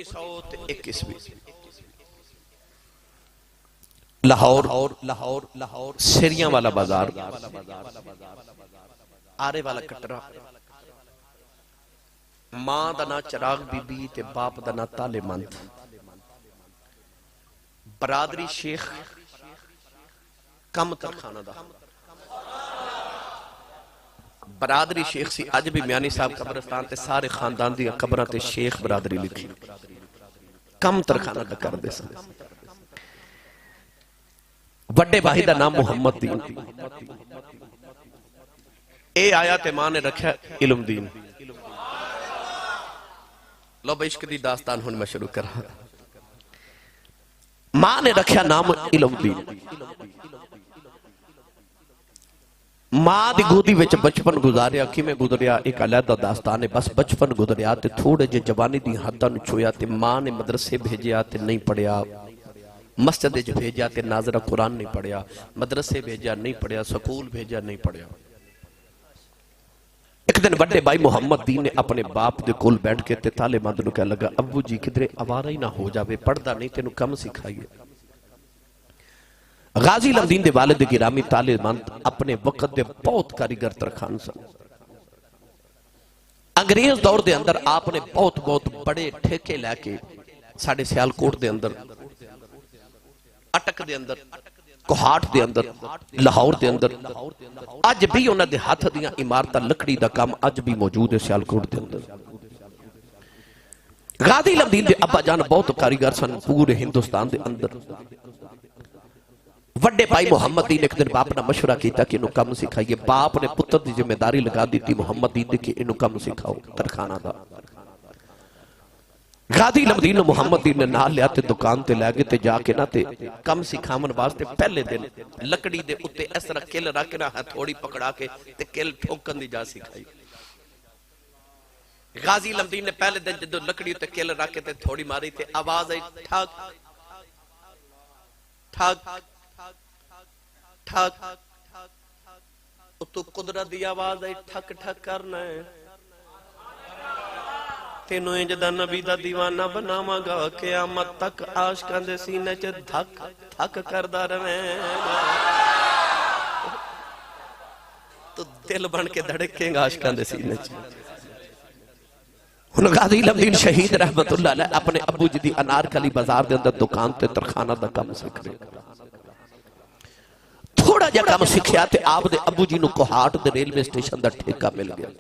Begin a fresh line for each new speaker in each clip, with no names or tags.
1921 लाहौर लाहौर लाहौर सिरिया वाला बाजार, आरे वाला कटरा। मां दा ना चिराग बीबी ते बाप दा ना ताले मंद। बरादरी शेख कम तरखाना दा बरादरी शेख सी। अज भी म्यानी साहब कब्रिस्तान ते सारे खानदान दी कब्रां ते शेख बरादरी लिखी। कम तरखाना दा करदे सन। बड़े भाई दा नाम मुहम्मद दीन। ए आया ते मां ने रखा इल्मदीन। लो भाई इश्क दी दास्तान हुण मैं शुरू करा। मां ने रखा नाम इल्मदीन। मां दी गोदी विच बचपन गुजारिया। किवें गुजरिया एक अलहदा दास्तान है। बस बचपन गुजरिया ते थोड़े जे जवानी दी हद्दां नूं छुया ते मां ने मदरसे भेजिया ते नहीं पढ़िया। मस्जिद च भेजा ते नाजरा कुरान नहीं पढ़िया। मदरसे भेजा नहीं पढ़िया। स्कूल भेजा नहीं पढ़िया। एक दिन बड़े भाई मुहम्मद दीन ने अपने बाप दे कोल बैठ के ते तालेबंद नूं कह लगा, अब्बू जी किधरे आवारा ही ना हो जावे, पढ़दा नहीं, तेनू कम सिखाइए। गाजी लमदीन दे वालिद गिरामी तालेबंद अपने वक्त दे बहुत कारीगर तरखान सन। अंग्रेज दौर दे अंदर आपने बहुत बहुत बड़े ठेके लैके साडे सियालकोट दे अंदर, अटक दे अंदर, कोहाट दे अंदर, लाहौर दे अंदर अज भी उन्हां दे हथ दियां इमारतां लकड़ी दा काम अज भी मौजूद है सियालकोट दे अंदर। गाजी लमदीन दे अब्बा जान बहुत कारीगर सन पूरे हिंदुस्तान दे अंदर। वड्डे भाई मुहम्मद दीन एक दिन बाप ने मशवरा किया कि इनू कम सिखाइए। बाप ने पुत्र की जिम्मेदारी लगा दी मुहम्मद दीन की इनू कम सिखाओ तरखाना दा। गाजी लमदीन मुहम्मद दीन ने नाल लिया ते दुकान ते लै गए ते जाके ना ते कम सिखावन वास्ते पहले दिन लकड़ी दे उत्ते इस तरह किल रख के ना हथौड़ी पकड़ा के ते किल ठोकन दी जा सिखाई। गाजी लमदीन ने पहले दिन जदों लकड़ी उत्ते किल रख के ते थोड़ी मारी ते आवाज आई ठक ठक ठक। उतो कुदरत दी आवाज आई ठक ठक करना है। तेनू इंज दा नबी दा दीवाना बनावांगा क़यामत तक आशिकां दे सीने च धक धक करदा रहेगा। तो दिल बन के धड़केगा आशिकां दे सीने च। हुण गाजी लमदीन शहीद रहमतुल्लाह अलैह अपने अब्बू जी दी अनारकली बाजार दे अंदर दुकान ते तरखाना दा काम सीख रहे। थोड़ा जा काम सीखिया ते आप दे अब्बू जी नूं कोहाट दे रेलवे स्टेशन दा ठेका मिल गया।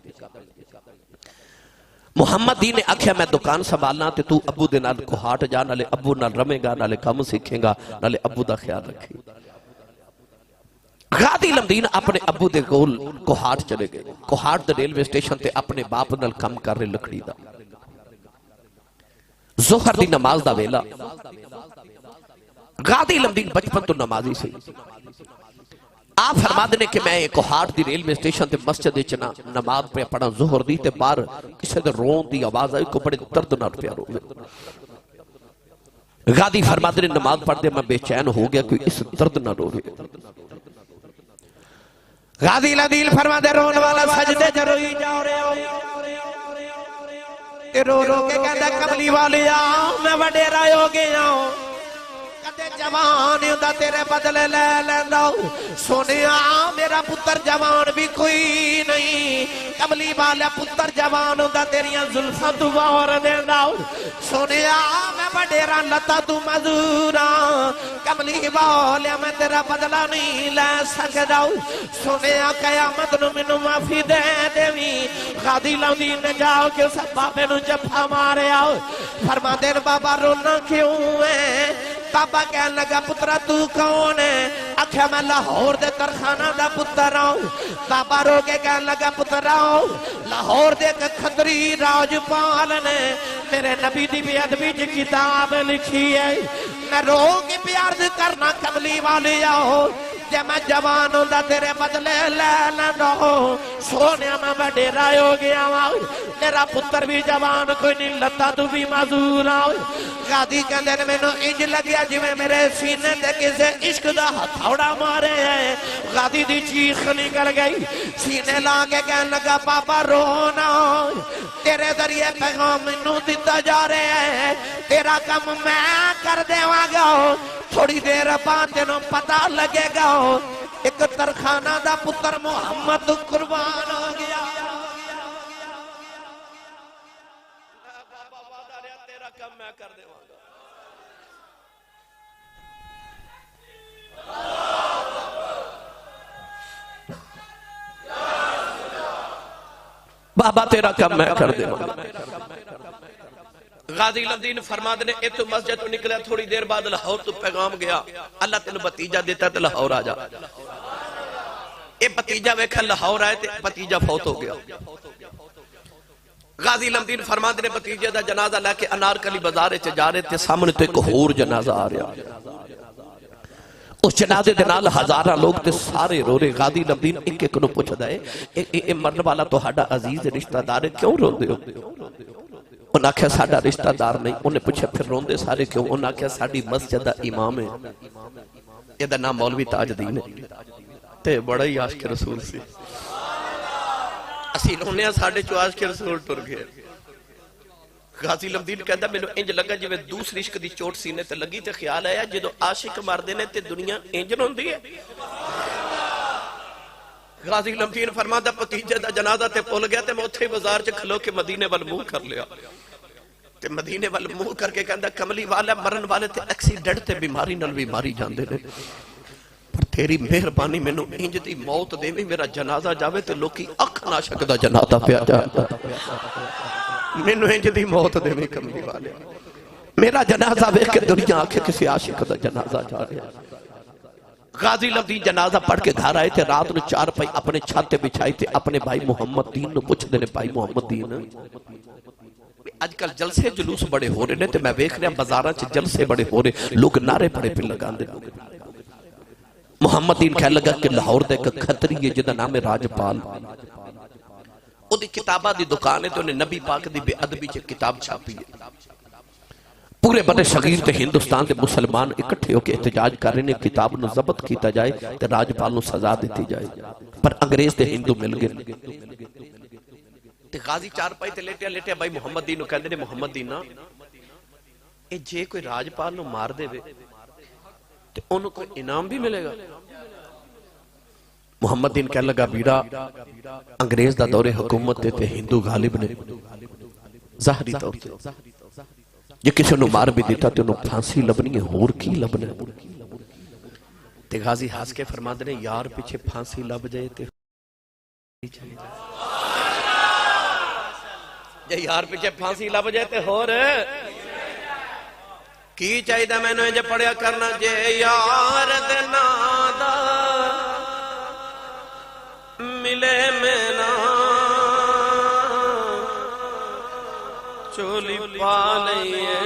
मुहम्मद दीन ने आख्या मैं दुकान संभालना ते तू अब्बू दे नाल कोहाट जा, नाले अब्बू नाल रमेगा, नाले काम सीखेगा, नाले अब्बू दा ख्याल रखी। गाजी लमदीन अपने अब्बू दे कोल कोहाट चले गए। कोहाट दे रेलवे स्टेशन ते अपने बाप नाल काम कर रहे लकड़ी दा। ज़ोहर दी नमाज दा वेला। गाजी लमदीन बचपन तो नमाजी सी। आप फरमाते ने कि मैं कोहाट दी रेलवे स्टेशन ते मस्जिद विच ना नमाज पे पढ़ा ज़ोहर दी ते बाहर किसी दे रोन दी आवाज आई। को बड़े दर्द नाल पिया रोवे। गाजी फरमाते ने नमाज पढ़दे मैं बेचैन हो गया, कोई इस दर्द ना रोवे। गाजी लमदीन फरमाते रोन वाला सजदे च रोई जा रहे हो ते रो रो के कहंदा कमली वालिया मैं वडेरा हो गया। जवान हुंदा तेरे बदले ले लैंदा सोनिया मेरा पुत्र जवान भी कोई नहीं। कमली वाला पुत्र जवान हुंदा तेरियां जुल्फां तू वार देंदा सोनिया मैं वडेरा लता तू मजूरा। कमली वाला मैं तेरा बदला नहीं ले सकदा सोनिया कयामत नूं मैनूं माफी दे देवी। गाजी लमदीन ने जाओ के उस बाबे नूं जफा मारिया। फरमांदे ने बाबा रोना क्यों है? बाबा कहन लगा पुत्रा तू कौन है? आख्या मैं लाहौर दे तरखाना दा पुत्र हूं। बाबा रो के कहन लगा पुत्रा लाहौर दे खतरी राजपाल ने मेरे नबी दी बेअदबी च किताब लिखी है। मैं रो के प्यार करना कमली वाले आओ जे मैं जवान होंदा तेरे बदले ले लैंदा सोने मैं वडेरा हो गया वा मेरा पुत्र भी जवान कोई नहीं लत्ता तू भी माजूर आ गादी कहंदे ने मैनू इंज लग्या जिवें मेरे सीने ते किसे इश्क दा हथौड़ा मारे है गादी दी चीख निकल गई सीने ला के कहने लगा पापा रोना तेरे जरिए पैगाम मैनू दिता जा रहा है तेरा काम मैं कर देवांगा थोड़ी देर बाद तेनों पता लगेगा एक तरखाना दा पुत्र मुहम्मद कुर्बान हो गया तेरा काम मैं कर देवांगा बाबा तेरा काम मैं कर देवांगा गाजी लमदीन फरमाद ने इतु मस्जिद तो निकला थोड़ी देर बाद लाहौर तो पैगाम गया अल्लाह तेन भतीजा देता तो लाहौर आ जा ये भतीजा वेख लाहौर आए तो भतीजा फौत हो गया गाजी लमदीन फरमाद ने भतीजे का जनाजा लैके अनारकली बाजार च जा रहे थे सामने तो एक होर जनाजा आ रहा उस जनाजे दे नाल हजारां लोग ते सारे रो रहे गाजी लमदीन एक एक नूं पुछदा है ए मरन वाला तुहाडा अजीज रिश्तेदार है क्यों रोंदे हो उन्हें आख्या साडा रिश्तेदार नहीं उन्हें पूछा फिर रोंदे सारे क्यों उन्हें आख्या साडी मस्जिद दा इमाम है एदा नाम मौलवी ताजदीन है ते बड़ा ही आशिक रसूल सी असीं रोने साडे चो आशिक रसूल टुर गए गाजी लमदीन कहता मैनू इंज लगा जिवें दूसरी इश्क दी चोट सीने ते लगी ते ख्याल आया जदों आशिक मरदे ने ते दुनिया इंज रोंदी है गाजी लमदीन फरमादा भतीजे दा जनाजा ते भुल गया ते मैं उत्थे बाजार च खलो के मदीने वाल मुंह कर लिया ते मदीने वाल मुंह करके कहंदा कमली वाला मरन वाले ते एक्सीडेंट ते बीमारी नाल भी मारी जांदे ने पर तेरी मेहरबानी मैनू इंज दी मौत देवी मेरा जनाजा जावे ते लोकी अख नाशक दा जनाजा पिया जांदा मैनू इंज दी मौत देवी कमली वाले मेरा जनाजा वेख के दुनिया आखे किसी आशिक दा जनाजा जा रहा गाजी लमदीन जनाजा पढ़ के घर आए थे रात ਨੂੰ 4 पाई अपने छाते बिछाई थे अपने भाई मुहम्मद दीन ਨੂੰ ਪੁੱਛਦੇ ਨੇ भाई मुहम्मद दीन आजकल जलसे जुलूस बड़े हो रहे ने ते मैं वेख रहा बाजारां च जलसे बड़े हो रहे लोग नारे बड़े पे लगांदे मुहम्मद दीन कह लगा कि लाहौर दा एक खतरी है जिहदा नाम है राजपाल ओदी किताबां दी दुकान है ते उन्हें नबी पाक दी बेअदबी च किताब छापी है पूरे बड़े शगीर ते हिंदुस्तान के मुसलमान इकट्ठे होकर एहतजाज कर रहे हैं किताब नूं जब्त किया जाए ते राजपाल नूं सजा दी जाए पर अंग्रेज ते हिंदू मिल गए ते गाजी चारपाई ते लेटिया लेटिया भाई मुहम्मद दीन नूं कहंदे ने मुहम्मद दीना ए जे कोई राजपाल नूं मार देवे ते ओनूं कोई इनाम भी मिलेगा मुहम्मद दीन कह लगा बीड़ा अंग्रेज दा दौरे हुकूमत ते हिंदू गालिब ने ज़ाहरी तौर ते जे किसी ने मार भी दिता तो उन्हें फांसी लबनी है होर की लबना ते गाजी हंस के फरमाते ने यार पीछे फांसी लब जाए ते जे यार पीछे फांसी लब जाए ते होर की चाहिए मैनू इंज पढ़िया करना जे यार दे नां दा मिले मैना चोली पा लईए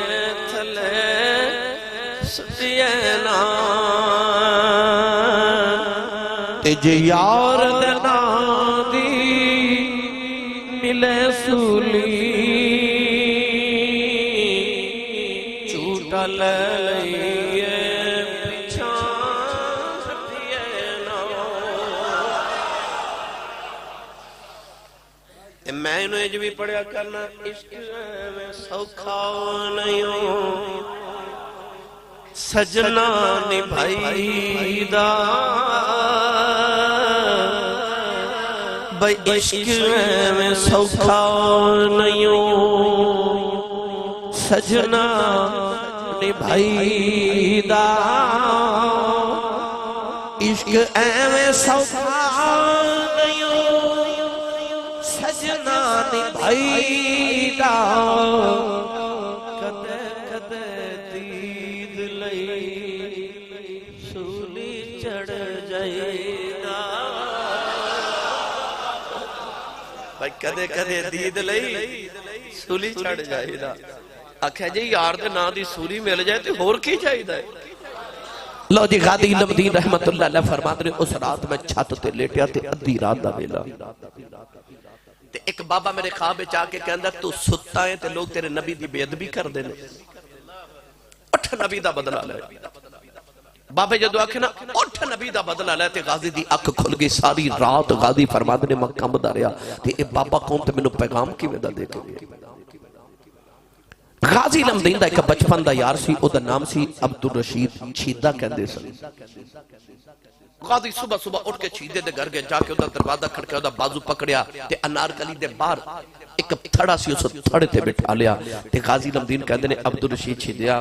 थले सुतिए ना ते जे यार दे नां दी मिले सूली झूठा ले लईए पिछा सुतिए ना ते मैं इन्हू इंज भी पढ़िया करना इश्क में सौखा नहीं हो सजना निभाईदा भाई इश्क में सौखा नहीं हो सजना निभाईदा इश्क एवें सौखा नहीं हो सजना निभाईदा कदे कदे दीद लई सूली चढ़ जाईदा भाई कदे कदे दीद लई सूली चढ़ जाईदा आख्या जी यार दे नां दी सूली मिल जाए तो होर की चाहिदा है लो जी गादी इल्मुद्दीन रहमतुल्लाह अलैह फरमाते ने उस रात मैं छत ते लेटिया ते अद्धी रात दा वेला ते एक बाबा मेरे ख्वाब विच आके कहंदा तू सुत्ता है ते लोग तेरे नबी दी बेअदबी करदे ने उठ नबी दा बदला ले बाबे जदों आखे ना उठ नबी दा बदला ले ते गाजी दी अख खुल गई सारी रात गाजी फरमाते ने मैं कंबदा रहा ते ए बाबा कौन ते मैनू पैगाम किवें दा दे के गया गाजी इल्मुद्दीन दा एक बचपन दा यार सी ओदा नाम सी अब्दुल रशीद छीदा कहंदे सन गाजी सुबह सुबह उठ के छीदे दे घर गए जाके ओदा दरवाजा खड़काया ओदा बाजू पकड़िया ते अनारकली दे बाहर एक थड़ा सी उस थड़े ते बिठा लिया ते गाजी इल्मुद्दीन कहंदे ने अब्दुल रशीद छीदिया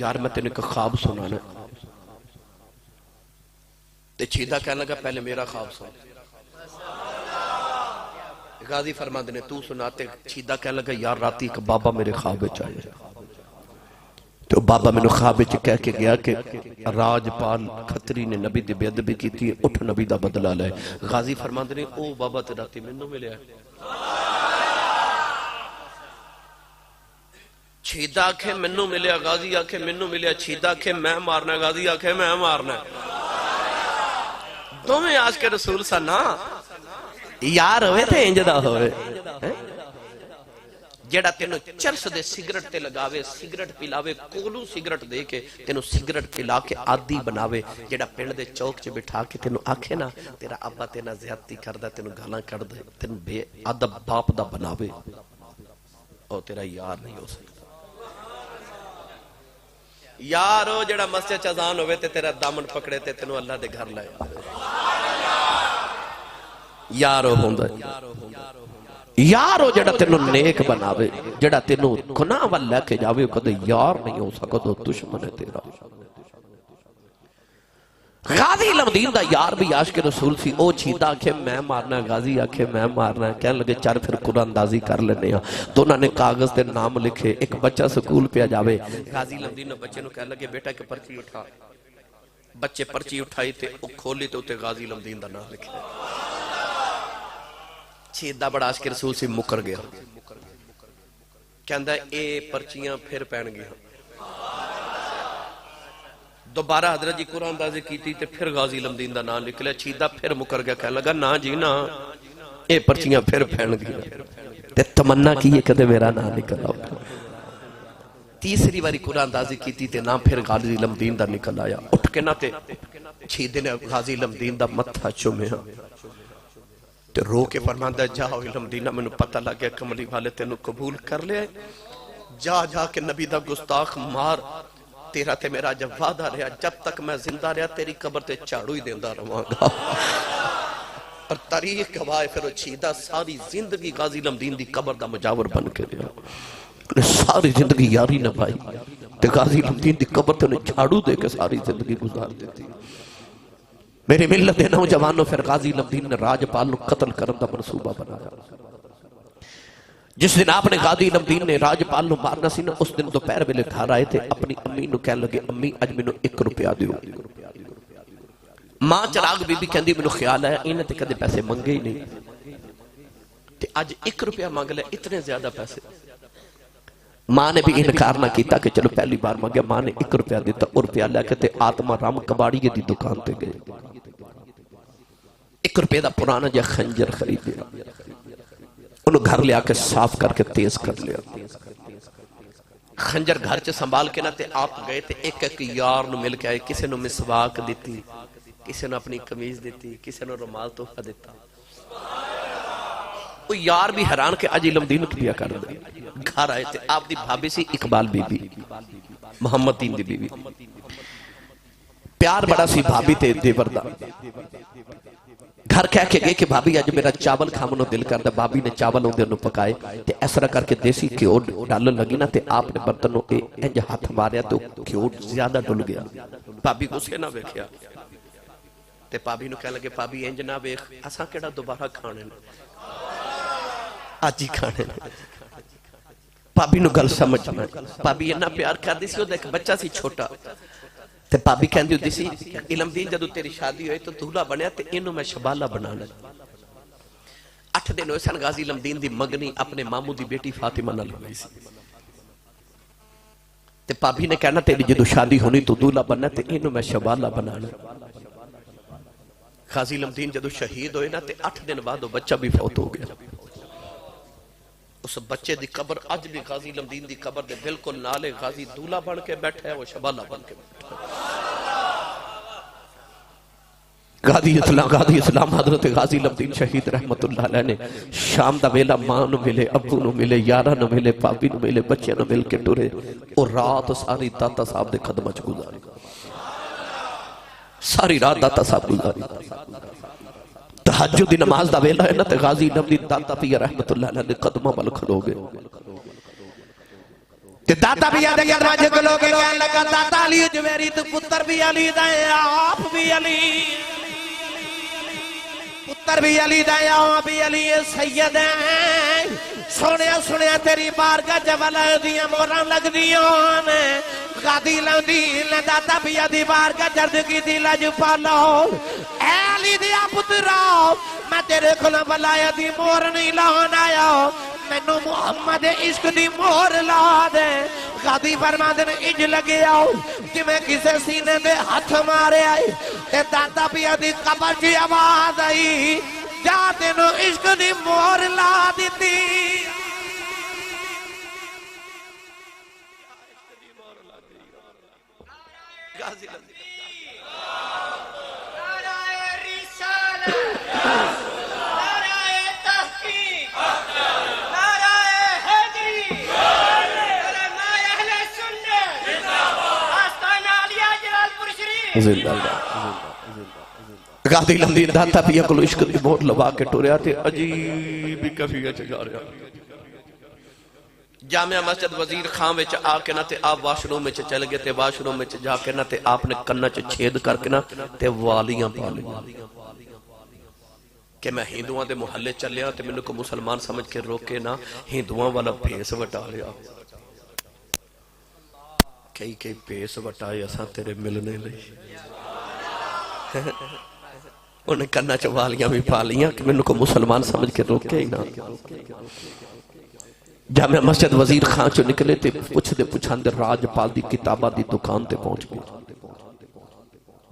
यार मैं तेनू एक ख्वाब सुनाना ते छीदा कहने लगा पहले मेरा ख्वाब सुन गाजी फरमाते ने तू सुनाते छीदा कहने लगा यार राती एक बाबा मेरे ख्वाब विच आया तो बाबा मैनू ख्वाब विच कह के गया कि राजपाल खत्री ने नबी दी बेअदबी की उठ नबी दा बदला ले गाजी फरमाते ने ओ बाबा ते राती मैनू मिलिया छीदा आखे मैनू मिलिया गाजी आखे मैनू मिलिया छीदा आखे मैं मारना गाजी आखे मैं मारना दोवें आशिक रसूल सन ना यार होवे ते इंज दा होवे जेड़ा तेनू चरस दे सिगरेट ते लगावे सिगरेट पिलावे कोलू सिगरेट दे के तेनू सिगरेट पिला के आदी बनावे जेड़ा पिंड दे चौक च बिठा के तेनू आखे ना तेरा अब्बा तेना ज्यादती करदा तेनू गालां कढदा तेनू बेअदब बाप दा बनावे ओ तेरा यार नहीं हो सकता यार ओ जेड़ा मस्जिद च अजान होवे ते तेरा दामन पकड़े ते तेनू अल्लाह दे घर लाए यारो होंदा यारो जेड़ा तेनू नेक बनावे जेड़ा तेनू गुनाह वल लेके जावे कदे यार नहीं हो सकदा दुश्मन है तेरा गाजी इल्मुद्दीन दा यार भी आशिक रसूल सी ओ छीदा आखे मैं मारना गाजी आखे मैं मारना कहने लगे चल फिर कुरानदाजी कर लेने आ दोनों ने कागज ते नाम लिखे एक बच्चा स्कूल पे जावे गाजी इल्मुद्दीन बच्चे नु कहने लगे बेटा के पर्ची उठा बच्चे पर्ची उठाई ते ओ खोली ते उते गाजी इल्मुद्दीन दा नाम लिखे छीदा बड़ा आशिक रसूल सी मुकर गया कहंदा ए पर्चियां फिर पैण गईयां दोबारा हजरत जी कुरानदाजी की ते फिर गाजी इल्मुद्दीन दा नाम लिख लिया छीदा फिर मुकर गया कहने लगा ना जी ना ये पर्चियां फिर पैण गईयां ते तमन्ना की है कदे मेरा नाम निकल आवे तीसरी बारी कुरानदाजी की ते नाम फिर गाजी इल्मुद्दीन दा निकल आया उठ के ना ते छीदे ने गाजी इल्मुद्दीन दा मत्था चूमिया ते रो के फरमांदा जाओ इल्मुद्दीन मैनू पता लग गया कमली वाले तेनू कबूल कर लिया जा जा के नबी दा गुस्ताख मार तेरा ते मेरा जब वादा रहा जब तक मैं जिंदा रहा तेरी कब्र ते झाड़ू ही देंदा रहांगा और तारीख गवाह फिर छीदा सारी जिंदगी गाजी इल्मुद्दीन दी कब्र दा मुजावर बन के रहा सारी जिंदगी यारी निभाई ते गाजी इल्मुद्दीन दी कब्र ते झाड़ू दे के सारी जिंदगी गुजार दी मेरे मिलत के नौजवानों फिर गाजी इल्मुद्दीन ने राजपाल कत्ल करने का मनसूबा बनाया जिस दिन आपने गाजी इल्मुद्दीन ने राजपाल मारना सी ना उस दिन दोपहर वेले घर आए थे अपनी अम्मी नू कहने लगे अम्मी अज मैनू 1 रुपया दिओ मां चिराग बीबी कहंदी मैनू ख्याल है इन्हें ते कदे पैसे मंगे ही नहीं ते अज 1 रुपया मांग लिया इतने ज्यादा पैसे मां ने भी इनकार ना किया कि चलो पहली बार मांगे मां ने 1 रुपया दिता और रुपया लैके ते आत्मा राम कबाड़िए की दुकान पे गए 1 रुपये का पुराना जहा खंजर खरीदया उन्होंने घर लिया के साफ करके तेज कर लिया खंजर घर च संभाल के ना ते आप गए थे एक एक यार नु मिल के आए किसी ने मिसवाक दी किसी ने अपनी कमीज दी किसी ने रुमाल तोहफा दिता वो यार भी हैरान के अज इल्मुद्दीन किया कर घर आए थे आप दी भाभी सी इकबाल बीबी मोहम्मद दीन दी बीबी प्यार बड़ा सी भाभी ते देवर दा घर कह के गए कि भाभी अज मेरा चावल खाने दिल करता भाभी ने चावल उन्हें पकाए ते इस तरह करके देसी घ्यो डालन लगी ना ते आपने बर्तन इंज हाथ मारिया तो घ्यो ज्यादा डुल गया भाभी गुस्से ना वेख्या ते भाभी कह लगे भाभी इंज ना वेख असा केड़ा दोबारा खाने अज ही खाने भाभी गल समझ में भाभी इन्ना प्यार करती सी एक बच्चा सी छोटा ते भाभी कहती होती सी इल्मुद्दीन जदों तेरी शादी हुई तो दूल्हा बनया ते इनू मैं शबाला बनाना 8 दिन हुए सन गाजी इल्मुद्दीन दी मंगनी अपने मामू दी बेटी फातिमा नाल हुई सी ते भाभी ने कहना तेरी जो शादी होनी तू दूल्हा बनना ते इनू मैं शबाला बनाना। गाजी लमदीन जदों शहीद होए ना ते 8 दिन बाद वो बच्चा भी फौत हो गया। उस बच्चे की कब्र अज भी गाजी लमदीन की कब्र दे बिल्कुल नाले गाजी दूल्हा बन के बैठा है, वो शबाला बन के बैठा है। गाजी इस्लाम हजरत गाजी लमदीन शहीद रहमतुल्लाह अलैह ने शाम दा वेला मां नूं मिले, अब्बू नूं मिले, यारां नूं मिले, भाभी नूं मिले, बच्चों नूं मिल के टुरे और रात सारी दाता साहब दे कदमां च गुजारी, सारी रात दाता साहब गुजारी। तहज्जुद दी नमाज दा वेला है ना ते गाजी लमदीन दाता पिया रहमतुल्लाह अलैह दे कदमां वल खलो गए ते दाता पिया दे कदमां च खलो के कहन लगा दाता अली जवेरी तू पुत्र भी अली दा है, आप भी अली, पुत्र भी अली दा है, आप भी अली सैयद है। सुनिया सुनिया तेरी बारगाह च वलाय दियां मोहरां लगदियां ने। गादी लमदीन दाता पिया दी बारगाह चर्द की दी लज पालो ऐ अली दिया पुत्रा मैं तेरे कोलों वलायत दी मोहर नहीं लान आया, मैनू मुहम्मद इश्क दी मोहर ला दे। गादी फरमांदे ने इंज लगे आओ जिवें किसे सीने दे हाथ मारे आए ते दाता पिया दी कब्र च आवाज आई जा तेनू इश्क दी मोहर ला दित्ती। गादी लमदीन दाता पिया को इश्क दी मोहर लवा के टुरया ते अजीब ही कैफियत च जा रहा। जामिया मस्जिद वजीर खां विच आके ना ते आप वाशरूम में चल गए ते वाशरूम में जाके ना ते आपने कन्ना च छेद करके ना ते वालियां पा ली कि मैं हिंदुओं के मुहल्ले चलिया ते मैनू को मुसलमान समझ के रोके ना हिंदुओं वाला भेस वटा लिया। कई कई भेस वटाए असा तेरे मिलने लई उन्हें कन्ना च वालियां भी पा लिया कि मैनू को मुसलमान समझ के रोके ही ना। जामिया मस्जिद वजीर खां चो निकले ते पुछदे पुछांदे राजपाल दी किताबा दी दुकान ते पहुंच गए।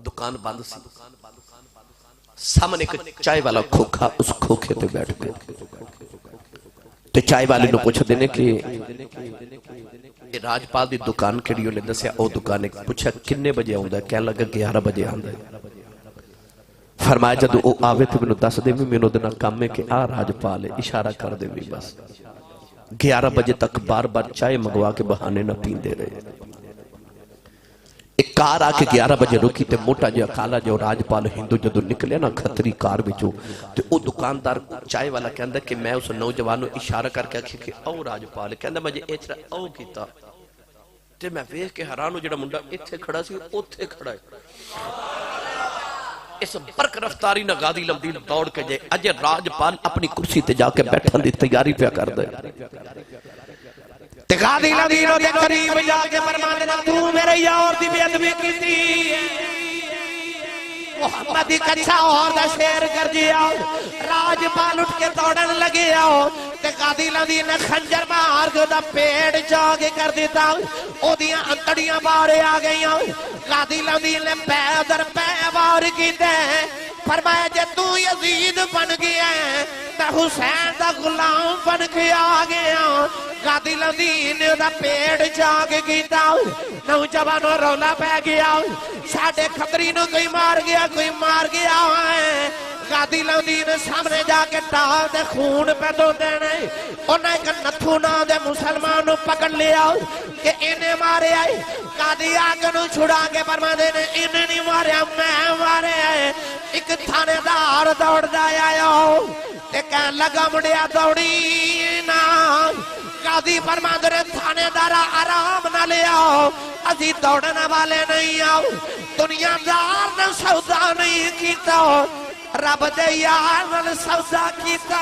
दुकान बंद सी, सामने एक चाय वाला खोखा, उस खोखे ते बैठ गए ते चाय वाले नु पुछदे ने कि ये राजपाल दी दुकान केड़ी? उन्हें दस्या ओ दुकान। पूछा किन्ने बजे आउंदा? कहन लगा 11 बजे आंदा। फरमाया जदों ओ आवे ते मैनू दस दे, मैनू दे नाल काम है कि आ राजपाल है, इशारा कर दे भी बस। 11 बजे तक बार बार चाय मंगवा के बहाने ना पींदे रहे। एक कार आके 11 बजे रुकी ते मोटा जिहा काला जो राजपाल हिंदू जदों निकले ना खतरी कार विचों ते ओ दुकानदार चाय वाला कहंदा कि मैं उस नौजवान नूं इशारा करके आखी कि आओ राजपाल। कहंदा मैं जे इधर आओ कीता ते मैं वेख के हैरान हो, जेड़ा मुंडा इत्थे खड़ा सी उत्थे खड़ा है। इस बरक रफ्तारी ना गादी लमदीन दौड़ के जाए। अजय राजपाल अपनी कुर्सी ते जाके बैठन की तैयारी पे कर दे। गादी लमदीन दे करीब जाके फरमांदे ना तू मेरे यार दी बेअदबी कीती, मोहम्मद दी कच्चा और दा शेर कर दिया। राजपाल उठ के दौड़न लगे आओ ते गादी लमदीन ने खंजर मार के ओदा पेट जाके कर दिता। ओदियां अंतड़ियां बाहर आ गईयां। गादी लमदीन ने पैदर पै वार कीते। फरमाया जे तू यजीद बन गया मैं हुसैन दा गुलाम बन के आ गया। गादी लमदीन ने ओदा पेट जाके कीता। नौजवानों रौला पै गया, साडे खतरी नूं कोई मार गया, कोई मार गया है। गादी लमदीन सामने जाके टाल दे खून पे दो देने। उन्हें एक नथू नाम दे मुसलमान नूं पकड़ लिया कि इन्हें मारे आए। गादी आगे नूं छुड़ा के फरमांदे ने इन्हें नहीं मारिया मैं मारे आए। एक थानेदार दौड़दा आया ते कहन लगा मुंडिया दौड़ी ना। गादी फरमांदे ने थानेदारा आराम ना लिया, असी दौड़ने वाले नहीं आओ। दुनियादार ने सौदा नहीं कीता, रब दे यार नाल सौदा कीता।